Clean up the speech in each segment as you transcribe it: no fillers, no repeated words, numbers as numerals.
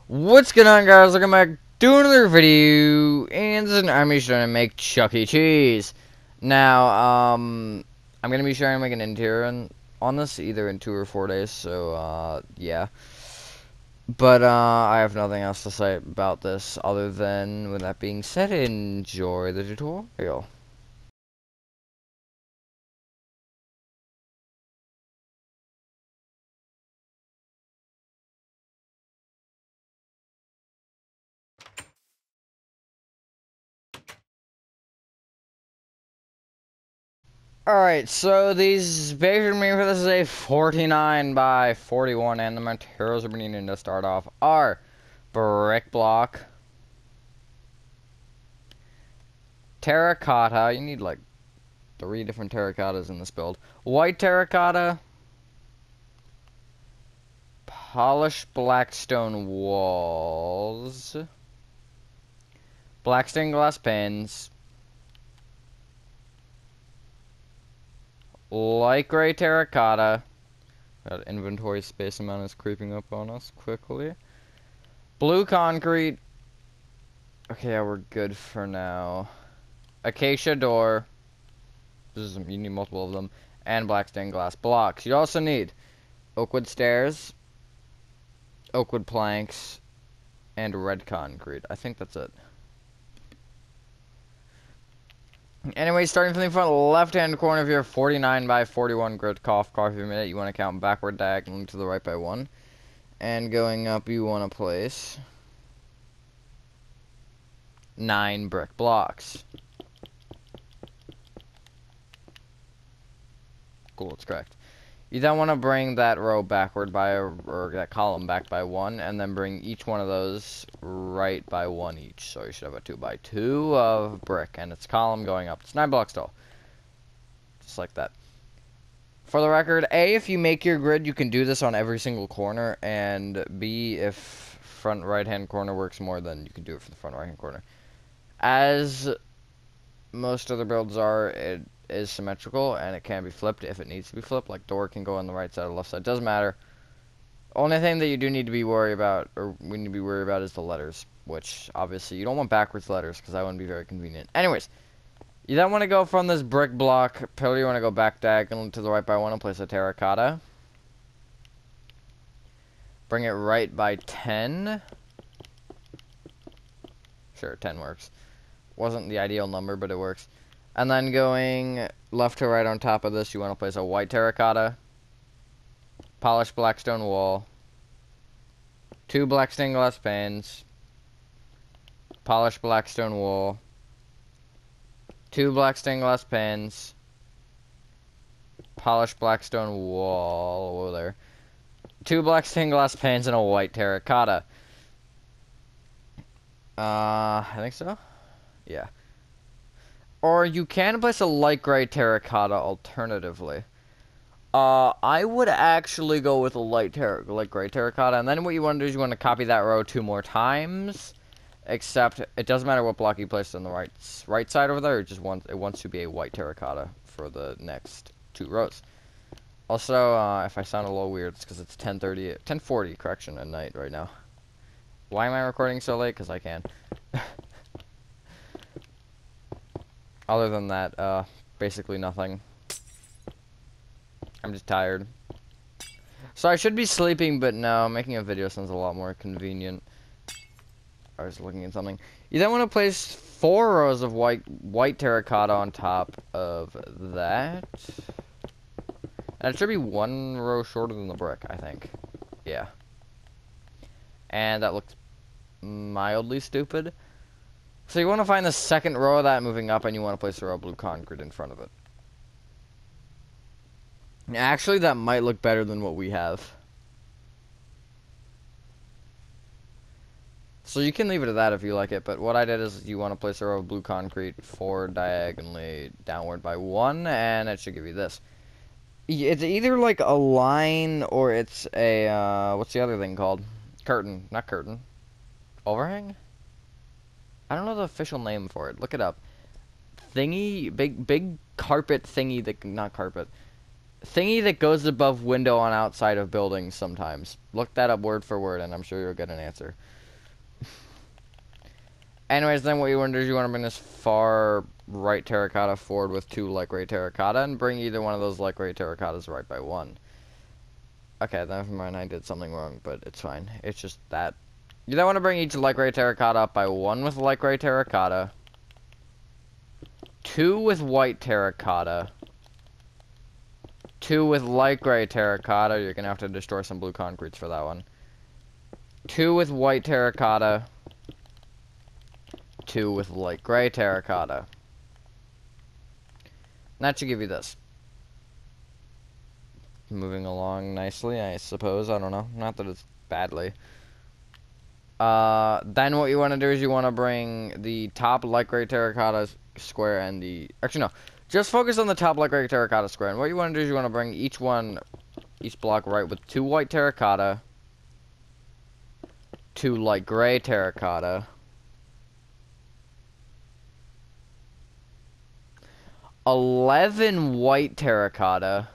What's going on, guys? Welcome back to another video, and this is I'm trying to make Chuck E. Cheese. Now, I'm gonna be trying to make an interior on this either in 2 or 4 days. So, yeah. But I have nothing else to say about this other than, with that being said, enjoy the tutorial. Alright, so these picture me for this is a 49 by 41, and the materials we're needing to start off are brick block, terracotta. You need like 3 different terracottas in this build. White terracotta, polished black stone walls, black stained glass panes, light gray terracotta. That inventory space amount is creeping up on us quickly. Blue concrete. Okay, yeah, we're good for now. Acacia door. You need multiple of them. And black stained glass blocks. You also need oakwood stairs, oakwood planks, and red concrete. I think that's it. Anyway, starting from the front left-hand corner of your 49 by 41 grid coffee minute, you want to count backward diagonally to the right by 1. And going up, you want to place 9 brick blocks. Cool, it's correct. You then want to bring that row backward by, or that column back by 1, and then bring each one of those right by 1 each. So you should have a 2 by 2 of brick, and its column going up. It's 9 blocks tall. Just like that. For the record, A, if you make your grid, you can do this on every single corner, and B, if front right-hand corner works more, then you can do it for the front right-hand corner. As most other builds are, it is symmetrical, and it can be flipped if it needs to be flipped. Like, door can go on the right side or left side. Doesn't matter. Only thing that you do need to be worried about, or we need to be worried about, is the letters. Which, obviously, you don't want backwards letters, because that wouldn't be very convenient. Anyways, you then want to go from this brick block pillar, you want to go back diagonal to the right by 1 and place a terracotta. Bring it right by 10. Sure, 10 works. Wasn't the ideal number, but it works. And then going left to right on top of this, you want to place a white terracotta, polished black stone wall, 2 black stained glass panes, polished black stone wall, 2 black stained glass panes, polished black stone wall, whoa there, 2 black stained glass panes, and a white terracotta. I think so? Yeah. Or you can place a light gray terracotta alternatively. I would actually go with a light gray terracotta, and then what you want to do is you want to copy that row 2 more times. Except it doesn't matter what block you place on the right side over there. It wants to be a white terracotta for the next 2 rows. Also, if I sound a little weird, it's because it's 10:40 correction at night right now. Why am I recording so late? Because I can. Other than that, basically nothing. I'm just tired. So I should be sleeping, but no, making a video sounds a lot more convenient. I was looking at something. You then want to place 4 rows of white terracotta on top of that. And it should be 1 row shorter than the brick, I think. Yeah. And that looks mildly stupid. So you want to find the second row of that moving up, and you want to place a row of blue concrete in front of it. Actually, that might look better than what we have. So you can leave it at that if you like it, but what I did is you want to place a row of blue concrete 4 diagonally downward by 1, and it should give you this. It's either like a line or it's a, what's the other thing called? Curtain. Not curtain. Overhang? I don't know the official name for it. Look it up. Thingy, big carpet thingy that, not carpet. thingy that goes above window on outside of buildings sometimes. Look that up word for word, and I'm sure you'll get an answer. Anyways, then what you want to do is you want to bring this far right terracotta forward with 2 light gray terracotta, and bring either one of those light gray terracottas right by 1. Okay, never mind, I did something wrong, but it's fine. It's just that. You then want to bring each light gray terracotta up by 1 with light gray terracotta, 2 with white terracotta, 2 with light gray terracotta. You're gonna have to destroy some blue concretes for that one. 2 with white terracotta, 2 with light gray terracotta. And that should give you this. Moving along nicely, I suppose. I don't know. Not that it's badly. Then what you want to do is you want to bring the top light gray terracotta square and the... Actually, no. Just focus on the top light gray terracotta square. And what you want to do is you want to bring each block right with 2 white terracotta, 2 light gray terracotta, 11 white terracotta,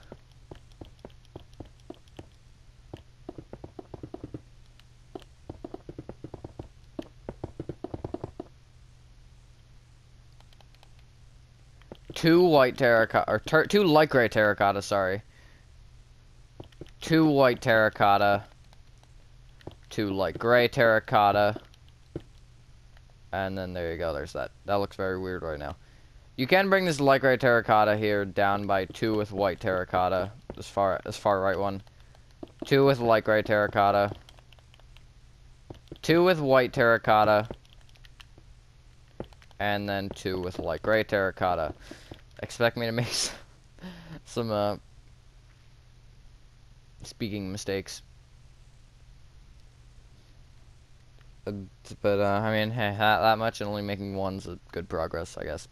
2 white terracotta, or 2 light gray terracotta, sorry. 2 white terracotta, 2 light gray terracotta, and then there you go, there's that. That looks very weird right now. You can bring this light gray terracotta here down by 2 with white terracotta, this far right one. 2 with light gray terracotta, 2 with white terracotta, and then 2 with light gray terracotta. Expect me to make some speaking mistakes. But I mean, hey, that much and only making one's a good progress, I guess.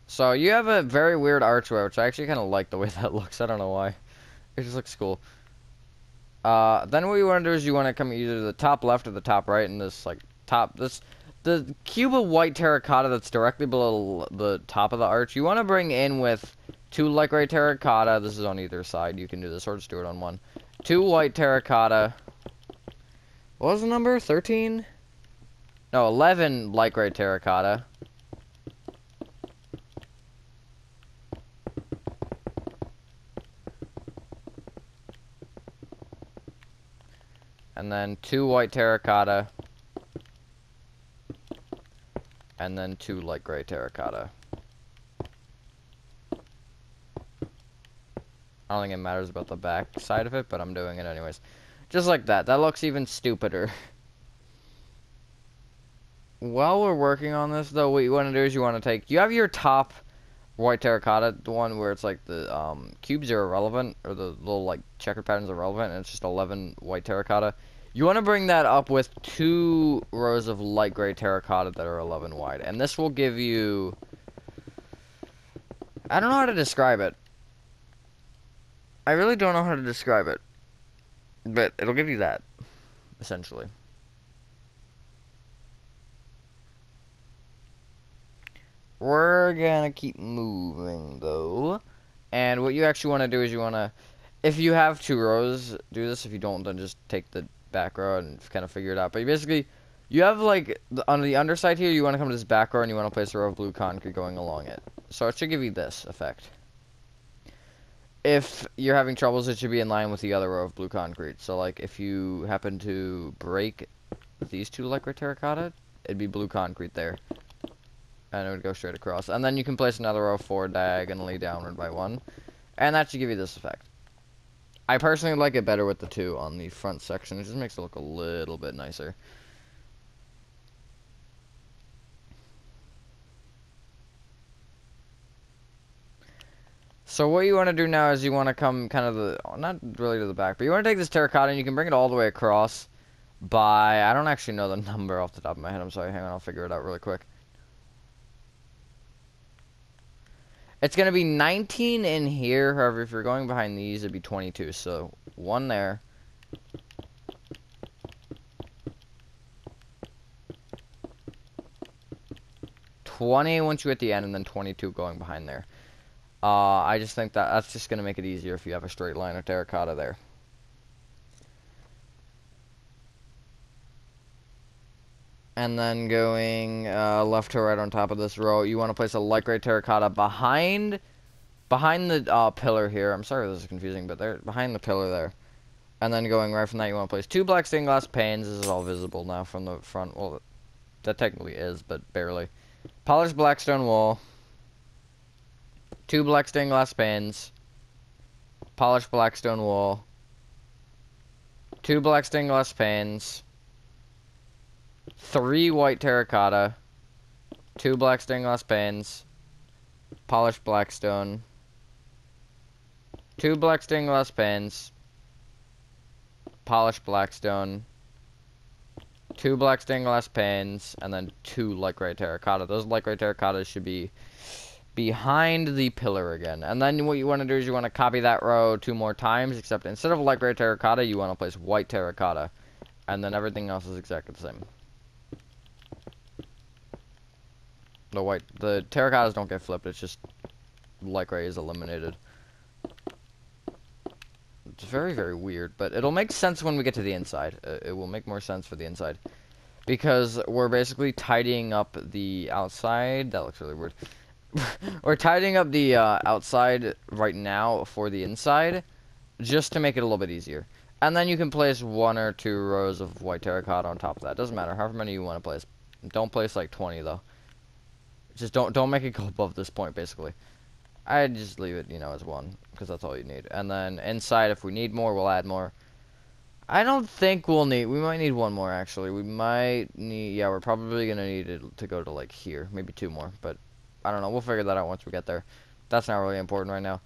So you have a very weird archway, which I actually kind of like the way that looks. I don't know why. It just looks cool. Then what you want to do is you want to come either to the top left or the top right, and this like the cube of white terracotta that's directly below the top of the arch. You want to bring in with 2 light gray terracotta. This is on either side. You can do this or just do it on one. 2 white terracotta. What was the number? 13? No, 11 light gray terracotta. And then 2 white terracotta. And then 2 light gray terracotta. I don't think it matters about the back side of it, but I'm doing it anyways. Just like that. That looks even stupider. While we're working on this, though, what you want to do is you want to take... You have your top white terracotta, the one where it's like the cubes are irrelevant, or the little like checkered patterns are irrelevant, and it's just 11 white terracotta. You want to bring that up with 2 rows of light gray terracotta that are 11 wide. And this will give you... I don't know how to describe it. I really don't know how to describe it. But it'll give you that, essentially. We're gonna keep moving, though. And what you actually want to do is you want to... If you have 2 rows, do this. If you don't, then just take the back row and kind of figure it out. But you have like on the underside here, you want to come to this back row and you want to place a row of blue concrete going along it. So it should give you this effect. If you're having troubles, it should be in line with the other row of blue concrete. So like if you happen to break these 2 light gray terracotta, it'd be blue concrete there, and it would go straight across. And then you can place another row 4 diagonally downward by 1, and that should give you this effect. I personally like it better with the 2 on the front section. It just makes it look a little bit nicer. So what you want to do now is you want to come kind of not really to the back, but you want to take this terracotta and you can bring it all the way across by, I don't actually know the number off the top of my head. I'm sorry, hang on, I'll figure it out really quick. It's going to be 19 in here. However, if you're going behind these, it'd be 22. So 1 there. $20 once you hit the end, and then 22 going behind there. I just think that that's just going to make it easier if you have a straight line of terracotta there. And then going left to right on top of this row, you want to place a light gray terracotta behind the pillar here. I'm sorry this is confusing, but they're behind the pillar there. And then going right from that, you want to place 2 black stained glass panes. This is all visible now from the front. Well, that technically is, but barely. Polished black stone wall. 2 black stained glass panes. Polished black stone wall. 2 black stained glass panes. 3 white terracotta. 2 black stained glass panes. Polished black stone. 2 black stained glass panes. Polished black stone. 2 black stained glass panes, and then 2 light gray terracotta. Those light gray terracottas should be behind the pillar again. And then what you want to do is you want to copy that row 2 more times, except instead of light gray terracotta, you want to place white terracotta. And then everything else is exactly the same. The terracottas don't get flipped, it's just light gray is eliminated. It's very, very weird, but it'll make sense when we get to the inside. It will make more sense for the inside. Because we're basically tidying up the outside. That looks really weird. We're tidying up the outside right now for the inside, just to make it a little bit easier. And then you can place 1 or 2 rows of white terracotta on top of that. Doesn't matter, however many you want to place. Don't place like 20 though. Just don't make it go above this point, basically. I'd just leave it, you know, as 1, because that's all you need. And then inside, if we need more, we'll add more. I don't think we might need 1 more, actually. We might need, yeah, we're probably going to need it to go to, like, here. Maybe 2 more, but I don't know. We'll figure that out once we get there. That's not really important right now.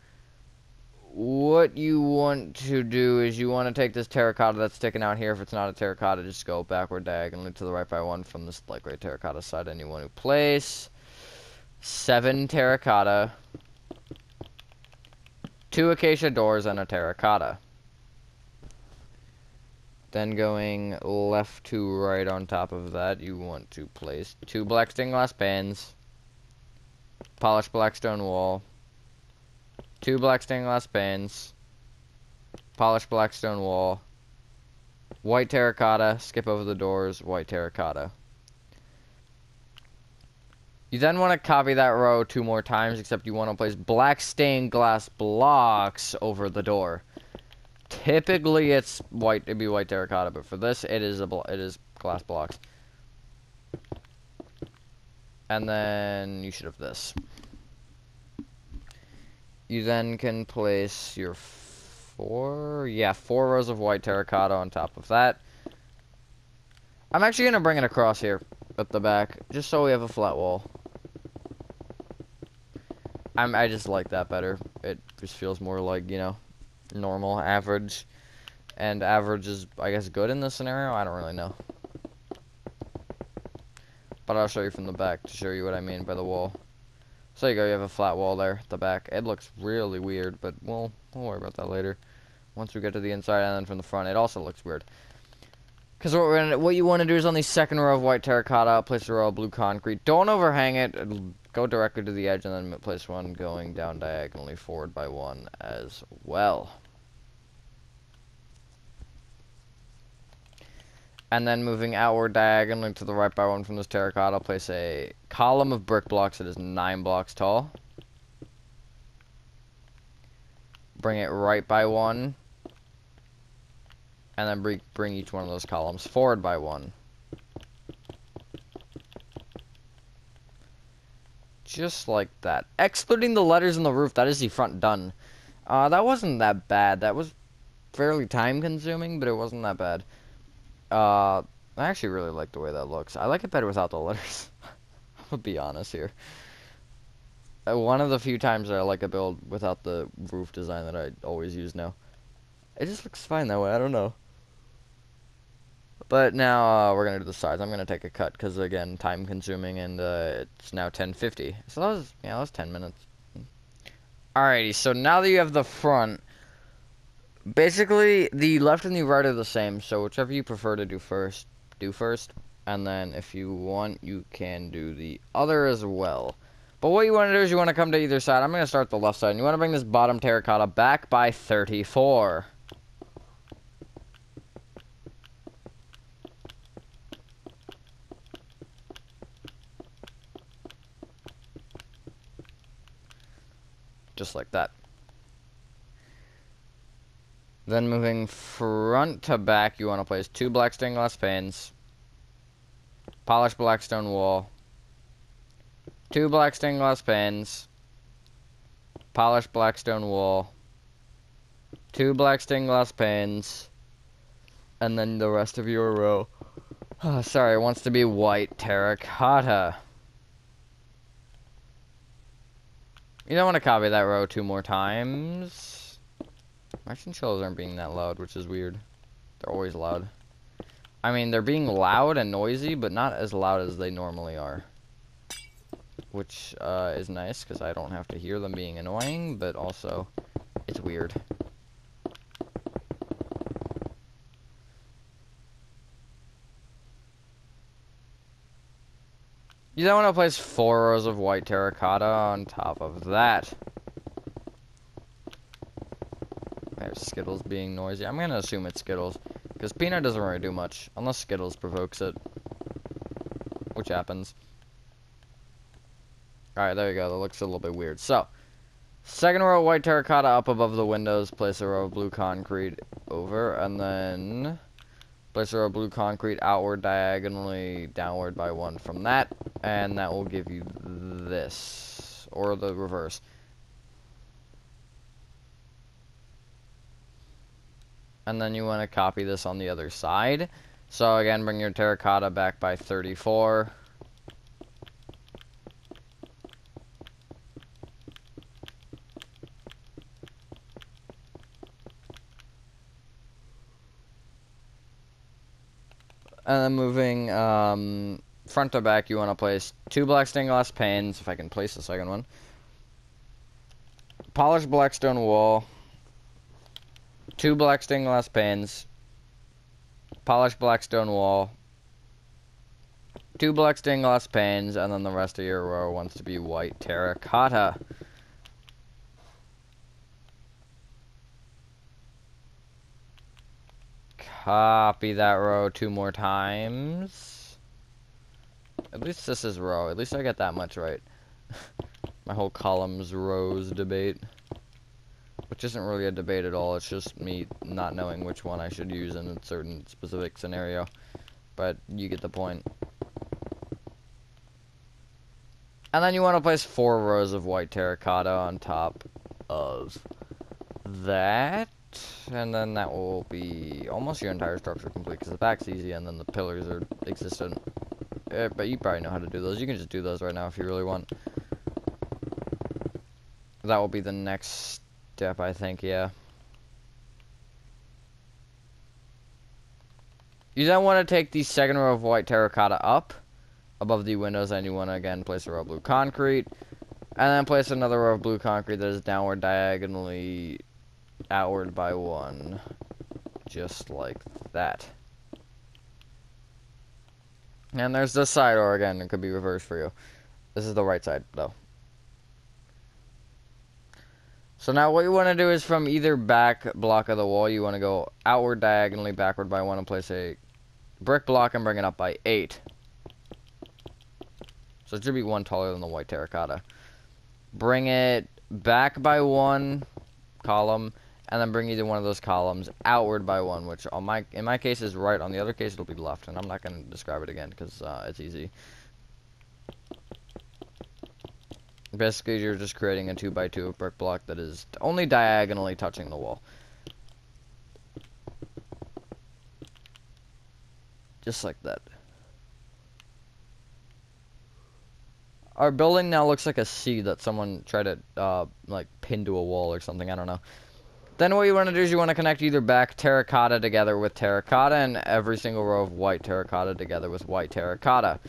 What you want to do is you want to take this terracotta that's sticking out here. If it's not a terracotta, just go backward diagonally to the right by 1 from this light gray terracotta side, and you want to place 7 terracotta, 2 acacia doors, and a terracotta. Then going left to right on top of that, you want to place 2 black stained glass panes, polished black stone wall, 2 black stained glass panes, polished black stone wall, white terracotta, skip over the doors, white terracotta. You then want to copy that row 2 more times, except you want to place black stained glass blocks over the door. Typically it's white, it'd be white terracotta, but for this it is glass blocks. And then you should have this. You then can place your 4 rows of white terracotta on top of that. I'm actually gonna bring it across here at the back, just so we have a flat wall. I just like that better. It just feels more like, you know, normal, average. And average is, I guess, good in this scenario? I don't really know. But I'll show you from the back to show you what I mean by the wall. So there you go, you have a flat wall there at the back. It looks really weird, but we'll worry about that later. Once we get to the inside, and then from the front, it also looks weird. Because what you want to do is on the second row of white terracotta, place a row of blue concrete. Don't overhang it. Go directly to the edge, and then place 1 going down diagonally forward by 1 as well. And then moving outward diagonally to the right by 1 from this terracotta, place a column of brick blocks that is 9 blocks tall. Bring it right by 1. And then bring each one of those columns forward by 1. Just like that. Excluding the letters in the roof, that is the front done. That wasn't that bad. That was fairly time consuming, but it wasn't that bad. I actually really like the way that looks. I like it better without the letters. I'll be honest here. One of the few times that I like a build without the roof design that I always use now. It just looks fine that way, I don't know. But now we're going to do the sides. I'm going to take a cut because, again, time consuming, and it's now 10:50. So that was 10 minutes. Alrighty, so now that you have the front, basically the left and the right are the same, so whichever you prefer to do first, do first. And then if you want, you can do the other as well. But what you want to do is you want to come to either side. I'm going to start the left side. And you want to bring this bottom terracotta back by 34. Just like that. Then moving front to back, you want to place 2 black stained glass panes, polished black stone wall, 2 black stained glass panes, polished black stone wall, 2 black stained glass panes, and then the rest of your row. Oh, sorry, it wants to be white terracotta. You don't want to copy that row 2 more times. My chinchillas aren't being that loud, which is weird. They're always loud. I mean, they're being loud and noisy, but not as loud as they normally are. Which is nice, because I don't have to hear them being annoying, but also, it's weird. You don't want to place 4 rows of white terracotta on top of that. There's Skittles being noisy. I'm going to assume it's Skittles, because Peanut doesn't really do much, unless Skittles provokes it. Which happens. Alright, there you go. That looks a little bit weird. So, second row of white terracotta up above the windows. Place a row of blue concrete over, and then place a row of blue concrete outward diagonally downward by 1 from that, and that will give you this, or the reverse. And then you want to copy this on the other side. So again, bring your terracotta back by 34. And then moving front to back, you want to place 2 black stained glass panes, if I can place the second one. Polished black stone wall. 2 black stained glass panes. Polished black stone wall. 2 black stained glass panes, and then the rest of your row wants to be white terracotta. Copy that row 2 more times. At least this is row. At least I get that much right. My whole columns, rows debate. Which isn't really a debate at all. It's just me not knowing which one I should use in a certain specific scenario. But you get the point. And then you want to place 4 rows of white terracotta on top of that. And then that will be almost your entire structure complete, because the back's easy and then the pillars are existent. But you probably know how to do those. You can just do those right now if you really want. That will be the next step, I think, yeah. You then want to take the second row of white terracotta up above the windows, and you want to again place a row of blue concrete, and then place another row of blue concrete that is downward diagonally outward by 1, just like that. And there's this side, or again, it could be reversed for you. This is the right side, though. So now what you want to do is from either back block of the wall, you want to go outward diagonally backward by 1 and place a brick block and bring it up by 8. So it should be 1 taller than the white terracotta. Bring it back by 1 column, and then bring either one of those columns outward by 1, which on in my case is right. On the other case, it'll be left, and I'm not going to describe it again because it's easy. Basically, you're just creating a 2x2 brick block that is only diagonally touching the wall. Just like that. Our building now looks like a C that someone tried to, like, pin to a wall or something. I don't know. Then what you want to do is you want to connect either back terracotta together with terracotta and every single row of white terracotta together with white terracotta.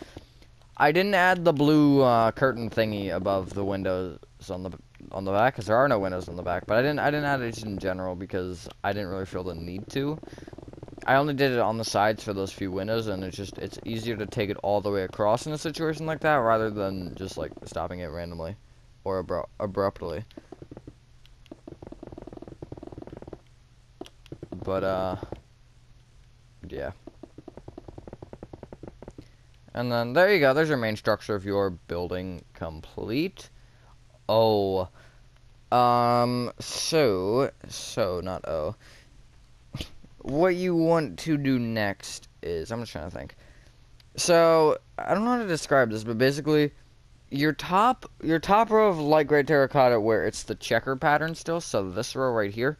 I didn't add the blue curtain thingy above the windows on the back, because there are no windows on the back. But I didn't add it in general because I didn't really feel the need to. I only did it on the sides for those few windows, and it's easier to take it all the way across in a situation like that rather than just like stopping it randomly or abruptly. But yeah. And then there you go. There's your main structure of your building complete. Oh, so not oh. What you want to do next is, I'm just trying to think. So I don't know how to describe this, but basically, your top row of light gray terracotta where it's the checker pattern still. So this row right here.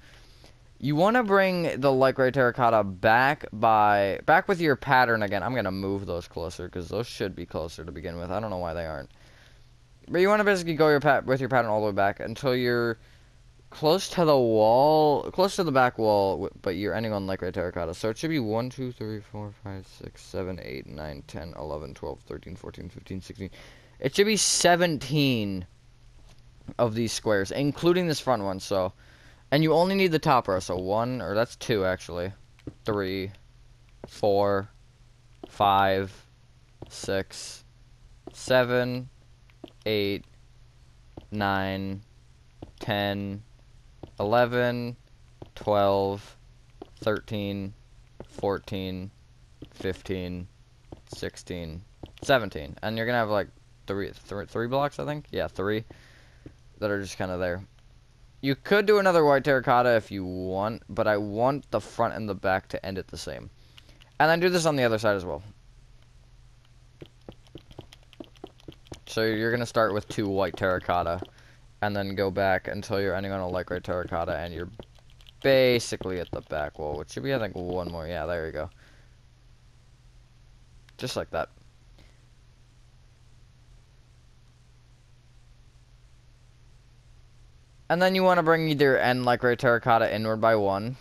You want to bring the light gray terracotta back with your pattern again. I'm gonna move those closer because those should be closer to begin with. I don't know why they aren't. But you want to basically go with your pattern all the way back until you're close to the wall, close to the back wall, but you're ending on light gray terracotta. So it should be 1, 2, 3, 4, 5, 6, 7, 8, 9, 10, 11, 12, 13, 14, 15, 16. It should be 17 of these squares, including this front one. So. And you only need the top row, so 1, or that's 2 actually. 3, 4, 5, 6, 7, 8, 9, 10, 11, 12, 13, 14, 15, 16, 17. And you're gonna have like three blocks, I think? Yeah, 3 that are just kind of there. You could do another white terracotta if you want, but I want the front and the back to end it the same. And then do this on the other side as well. So you're going to start with 2 white terracotta, and then go back until you're ending on a light gray terracotta, and you're basically at the back wall, which should be, I think, 1 more. Yeah, there you go. Just like that. And then you want to bring either end light gray terracotta inward by 1.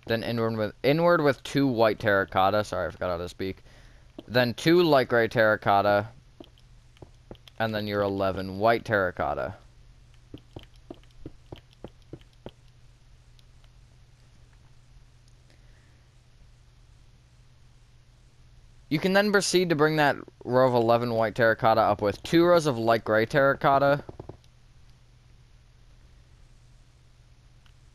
Then inward with 2 white terracotta. Sorry, I forgot how to speak. Then 2 light gray terracotta. And then your 11 white terracotta. You can then proceed to bring that row of 11 white terracotta up with 2 rows of light gray terracotta.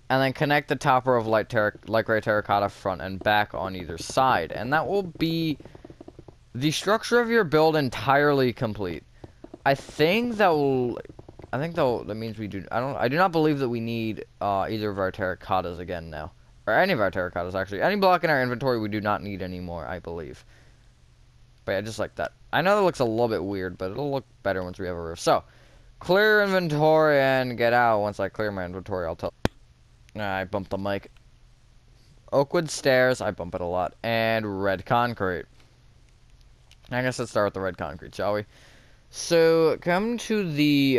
And then connect the top row of light gray terracotta front and back on either side. And that will be the structure of your build entirely complete. I think that means we do. I do not believe that we need either of our terracottas again now, or any of our terracottas actually. Any block in our inventory we do not need anymore, I believe. But yeah, just like that. I know that looks a little bit weird, but it'll look better once we have a roof. So, clear inventory and get out. Once I clear my inventory, I'll tell. I bumped the mic. Oakwood stairs, I bump it a lot. And red concrete. I guess let's start with the red concrete, shall we? So, come to the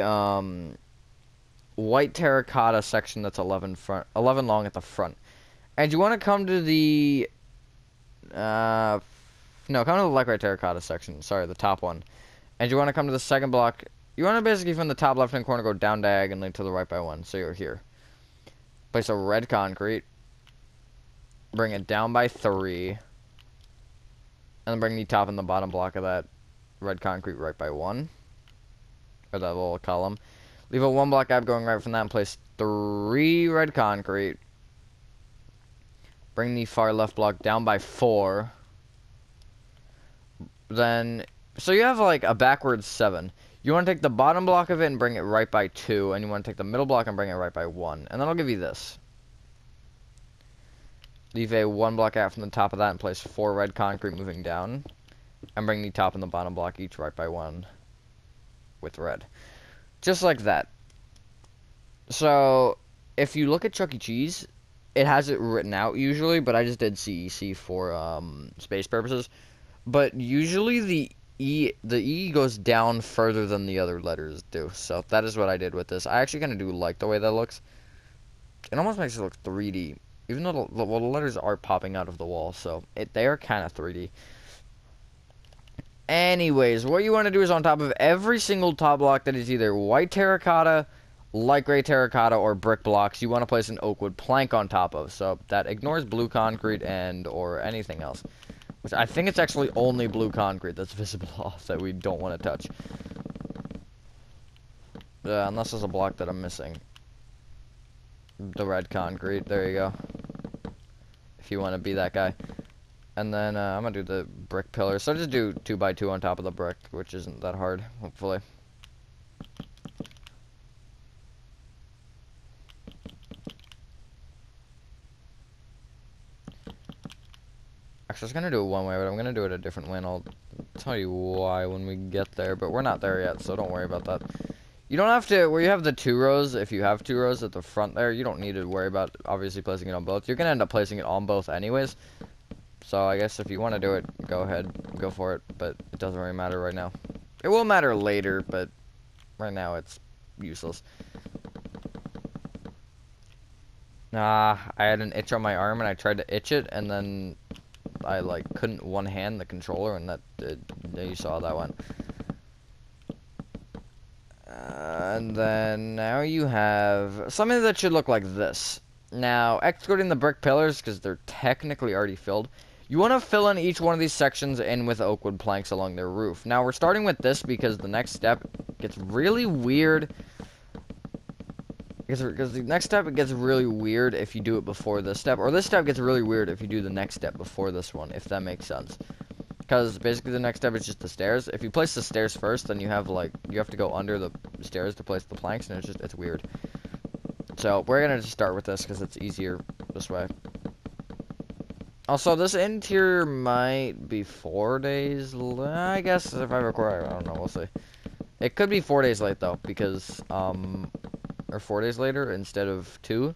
white terracotta section that's 11 long at the front. And you want to come to the... no, come to the light gray terracotta section. Sorry, the top one. And you want to come to the second block. You want to basically from the top left-hand corner go down diagonally to the right by 1. So you're here. Place a red concrete. Bring it down by 3. And then bring the top and the bottom block of that red concrete right by 1. Or that little column. Leave a 1 block gap going right from that and place 3 red concrete. Bring the far left block down by 4. Then, so you have like a backwards 7. You want to take the bottom block of it and bring it right by 2, and you want to take the middle block and bring it right by 1. And then I'll give you this. Leave a 1 block out from the top of that and place 4 red concrete moving down. And bring the top and the bottom block each right by 1 with red. Just like that. So, if you look at Chuck E. Cheese, it has it written out usually, but I just did CEC for space purposes. But usually the E goes down further than the other letters do. So that is what I did with this. I actually kind of do like the way that looks. It almost makes it look 3D. Even though the letters are popping out of the wall. So they are kind of 3D. Anyways, what you want to do is on top of every single top block that is either white terracotta light gray terracotta or brick blocks you want to place an oak wood plank on top of. So that ignores blue concrete and or anything else. Which I think it's actually only blue concrete that's visible off that we don't want to touch. Unless there's a block that I'm missing. The red concrete, there you go. If you want to be that guy. And then I'm going to do the brick pillars. So just do 2x2 on top of the brick, which isn't that hard, hopefully. Actually, I was going to do it one way, but I'm going to do it a different way, and I'll tell you why when we get there. But we're not there yet, so don't worry about that. You don't have to, where you have the 2 rows, if you have 2 rows at the front there, you don't need to worry about, obviously, placing it on both. You're going to end up placing it on both anyways. So I guess if you want to do it, go ahead, go for it. But it doesn't really matter right now. It will matter later, but right now it's useless. I had an itch on my arm, and I tried to itch it, and then I, like, couldn't one-hand the controller, and that did, you saw that one. And then now you have something that should look like this. Now, excluding the brick pillars, because they're technically already filled, you want to fill in each one of these sections in with oak wood planks along their roof. Now, we're starting with this because the next step gets really weird. Because the next step, it gets really weird if you do it before this step. Or this step gets really weird if you do the next step before this one, if that makes sense. Because basically the next step is just the stairs. If you place the stairs first, then you have to go under the stairs to place the planks, and it's weird. So we're gonna just start with this because it's easier this way. Also, this interior might be 4 days. I guess if I record, I don't know. We'll see. It could be 4 days late though, because or 4 days later instead of 2.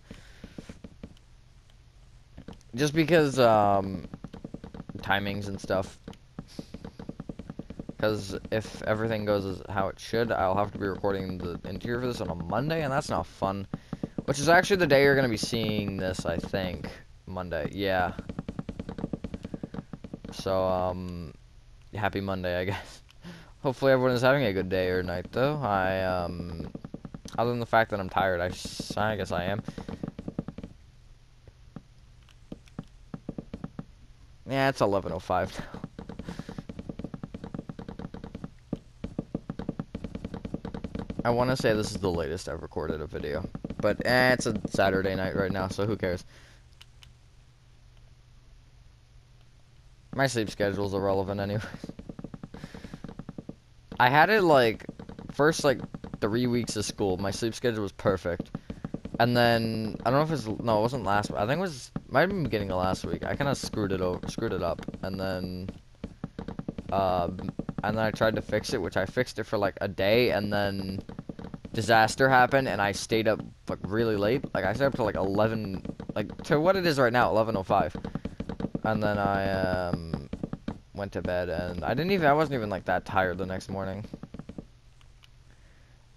Just because timings and stuff. Because if everything goes as how it should, I'll have to be recording the interior for this on a Monday, and that's not fun. Which is actually the day you're going to be seeing this, I think. Monday, yeah. So, happy Monday, I guess. Hopefully everyone is having a good day or night, though. Other than the fact that I'm tired, I guess I am. Yeah, it's 11:05 now. I want to say this is the latest I've recorded a video. But, it's a Saturday night right now, so who cares? My sleep schedule's irrelevant anyway. I had it, first, 3 weeks of school. My sleep schedule was perfect. And then, I don't know if it's, no, it wasn't last week. I think it was, might have been beginning of last week. I kind of screwed it up. And then I tried to fix it, which I fixed it for, a day, and then disaster happened, and I stayed up, really late. I stayed up to, 11, to what it is right now, 11:05. And then I, went to bed, and I wasn't even, that tired the next morning.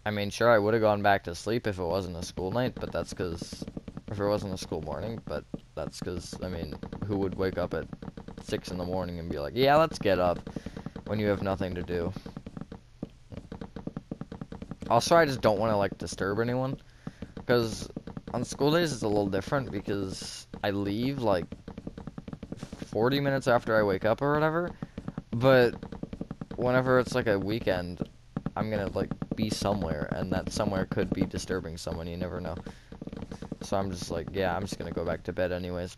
I mean, sure, I would have gone back to sleep if it wasn't a school night, but that's because, if it wasn't a school morning, but that's because, I mean, who would wake up at 6 in the morning and be like, yeah, let's get up, when you have nothing to do. Also, I just don't want to, disturb anyone, because on school days it's a little different, because I leave, 40 minutes after I wake up or whatever, but whenever it's, a weekend, I'm gonna, be somewhere, and that somewhere could be disturbing someone, you never know. So I'm just yeah, I'm just gonna go back to bed anyways.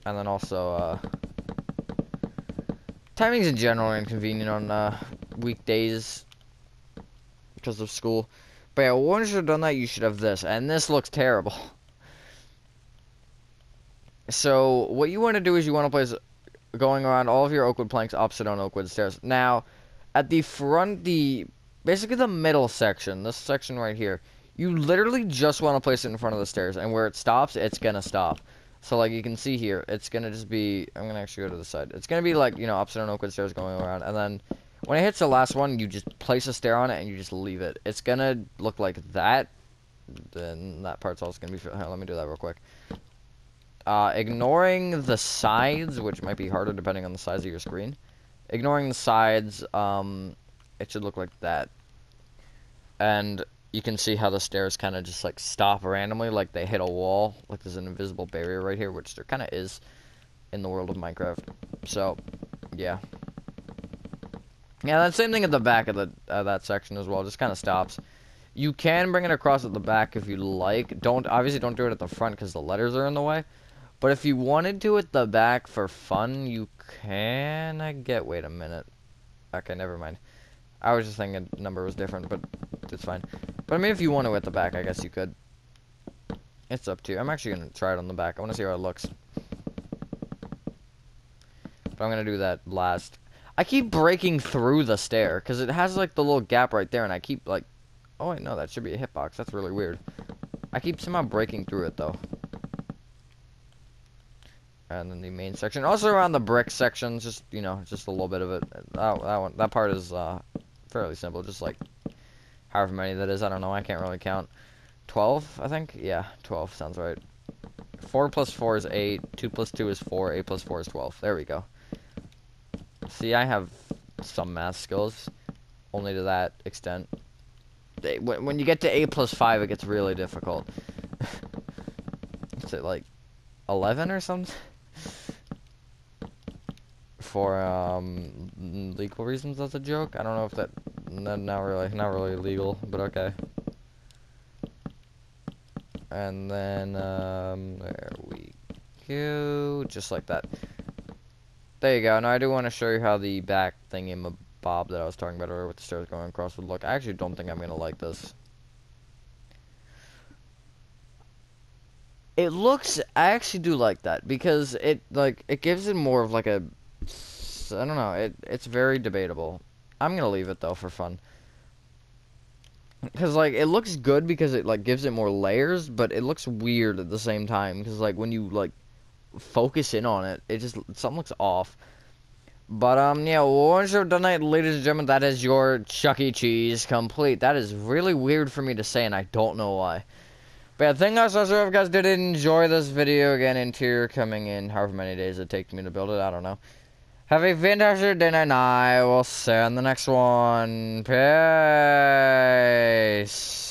And then also, timings in general are inconvenient on, weekdays because of school. But yeah, once you've done that, you should have this, and this looks terrible. So what you want to do is you want to place going around all of your oak wood planks opposite on oak wood stairs. Now, at the front, basically the middle section, this section right here, you literally just want to place it in front of the stairs, and where it stops, it's gonna stop. So you can see here, it's gonna just be, I'm gonna actually go to the side. It's gonna be opposite on oak wood stairs going around, and then when it hits the last one, you just place a stair on it and you just leave it. It's gonna look like that. Then that part's also gonna be, let me do that real quick. Ignoring the sides, which might be harder depending on the size of your screen. Ignoring the sides, it should look like that. and you can see how the stairs kind of just like stop randomly, like they hit a wall, like there's an invisible barrier right here, which there kind of is in the world of Minecraft. So, yeah. Yeah, that same thing at the back of the that section as well, just kind of stops. You can bring it across at the back if you like. Obviously don't do it at the front because the letters are in the way. But if you wanted to at the back for fun, you can. Wait a minute. Okay, never mind. I was just thinking the number was different, but it's fine. But I mean, if you want to at the back, I guess you could. It's up to you. I'm actually going to try it on the back. I want to see how it looks. But I'm going to do that last. I keep breaking through the stair, because it has, like, the little gap right there, and I keep, like... Oh, wait, no, that should be a hitbox. That's really weird. I keep somehow breaking through it, though. And then the main section. Also around the brick sections, just, you know, just a little bit of it. That part is, fairly simple. Just, like, however many that is. I don't know. I can't really count. 12, I think? Yeah, 12 sounds right. 4 plus 4 is 8. 2 plus 2 is 4. 8 plus 4 is 12. There we go. See, I have some math skills, only to that extent. When you get to 8 plus 5, it gets really difficult. Is it like 11 or something? For legal reasons, that's a joke. I don't know if that not really legal, but okay. And then there we go, just like that. There you go. Now I do want to show you how the back thingy-mabob that I was talking about earlier with the stairs going across would look. I actually don't think I'm gonna like this. It looks. I actually do like that because it gives it more of like a. I don't know. It's very debatable. I'm gonna leave it though for fun. Because like it looks good because it like gives it more layers, but it looks weird at the same time because like when you like focus in on it, something looks off. But, yeah, once you've done it, ladies and gentlemen, that is your Chuck E. Cheese complete. That is really weird for me to say, and I don't know why. But yeah, thank you guys so much. If you guys did enjoy this video, again, interior coming in however many days it takes me to build it, I don't know. Have a fantastic day, and I will see you on the next one. Peace.